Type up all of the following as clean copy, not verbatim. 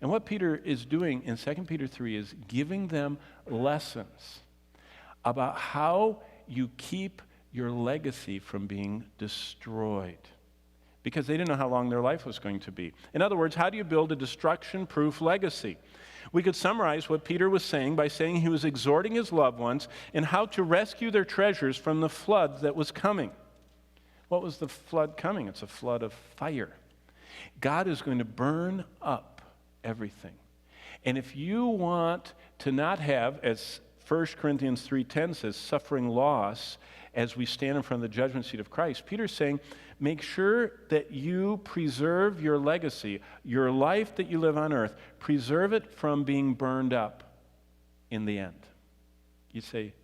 And what Peter is doing in 2 Peter 3 is giving them lessons about how you keep your legacy from being destroyed, because they didn't know how long their life was going to be. In other words, how do you build a destruction-proof legacy? We could summarize what Peter was saying by saying he was exhorting his loved ones in how to rescue their treasures from the flood that was coming. What was the flood coming? It's a flood of fire. God is going to burn up everything. And if you want to not have, as 1 Corinthians 3:10 says, suffering loss as we stand in front of the judgment seat of Christ, Peter's saying, make sure that you preserve your legacy, your life that you live on earth, preserve it from being burned up in the end. You say,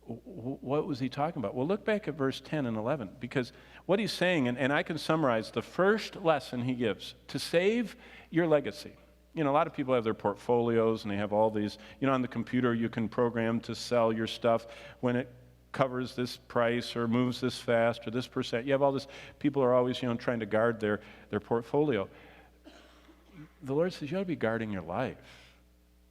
what was he talking about? Well, look back at verse 10 and 11, because what he's saying, and I can summarize the first lesson he gives, to save your legacy. You know, a lot of people have their portfolios, and they have all these, you know, on the computer you can program to sell your stuff when it covers this price or moves this fast or this percent. You have all this, people are always, you know, trying to guard their portfolio. The Lord says you ought to be guarding your life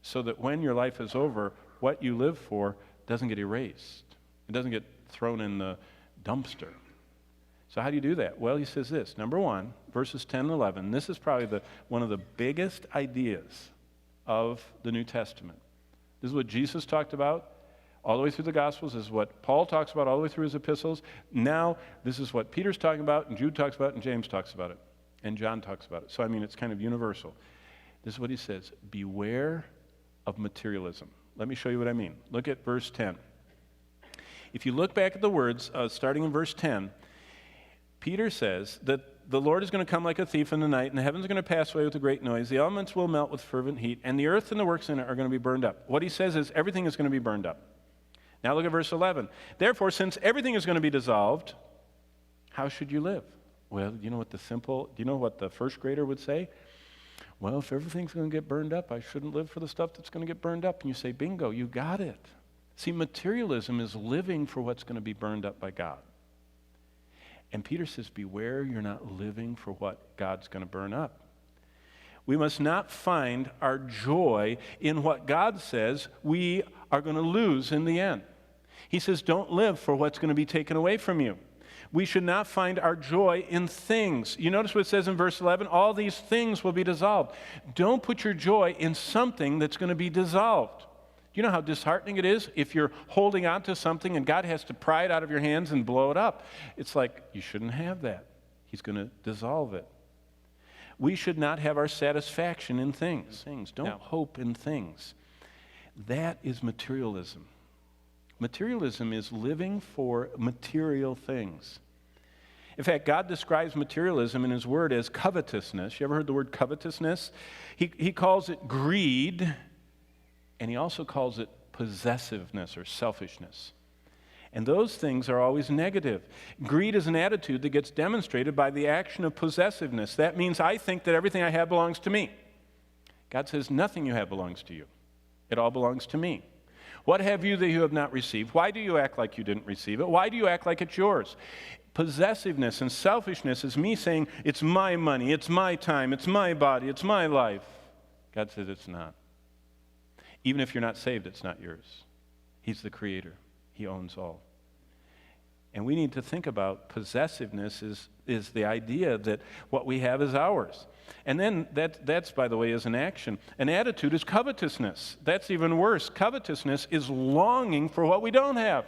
so that when your life is over, what you live for doesn't get erased. It doesn't get thrown in the dumpster. So how do you do that? Well, he says this. Number one, verses 10 and 11. This is probably one of the biggest ideas of the New Testament. This is what Jesus talked about all the way through the Gospels. This is what Paul talks about all the way through his epistles. Now, this is what Peter's talking about, and Jude talks about it, and James talks about it, and John talks about it. So, I mean, it's kind of universal. This is what he says. Beware of materialism. Let me show you what I mean. Look at verse 10. If you look back at the words, starting in verse 10, Peter says that the Lord is going to come like a thief in the night, and the heavens are going to pass away with a great noise. The elements will melt with fervent heat, and the earth and the works in it are going to be burned up. What he says is everything is going to be burned up. Now look at verse 11. Therefore, since everything is going to be dissolved, how should you live? Well, you know what do you know what the first grader would say? Well, if everything's going to get burned up, I shouldn't live for the stuff that's going to get burned up. And you say, bingo, you got it. See, materialism is living for what's going to be burned up by God. And Peter says, beware you're not living for what God's going to burn up. We must not find our joy in what God says we are going to lose in the end. He says, don't live for what's going to be taken away from you. We should not find our joy in things. You notice what it says in verse 11? All these things will be dissolved. Don't put your joy in something that's going to be dissolved. Do you know how disheartening it is if you're holding on to something and God has to pry it out of your hands and blow it up? It's like, you shouldn't have that. He's going to dissolve it. We should not have our satisfaction in things. Don't hope in things. That is materialism. Materialism is living for material things. In fact, God describes materialism in his word as covetousness. You ever heard the word covetousness? He calls it greed, and he also calls it possessiveness or selfishness. And those things are always negative. Greed is an attitude that gets demonstrated by the action of possessiveness. That means I think that everything I have belongs to me. God says nothing you have belongs to you. It all belongs to me. What have you that you have not received? Why do you act like you didn't receive it? Why do you act like it's yours? Possessiveness and selfishness is me saying, it's my money, it's my time, it's my body, it's my life. God says it's not. Even if you're not saved, it's not yours. He's the creator. He owns all. And we need to think about possessiveness is the idea that what we have is ours. And then that's, by the way, is an action. An attitude is covetousness. That's even worse. Covetousness is longing for what we don't have.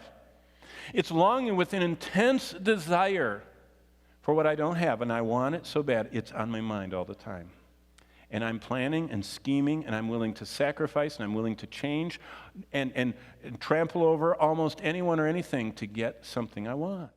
It's longing with an intense desire for what I don't have, and I want it so bad, it's on my mind all the time. And I'm planning and scheming, and I'm willing to sacrifice, and I'm willing to change and trample over almost anyone or anything to get something I want.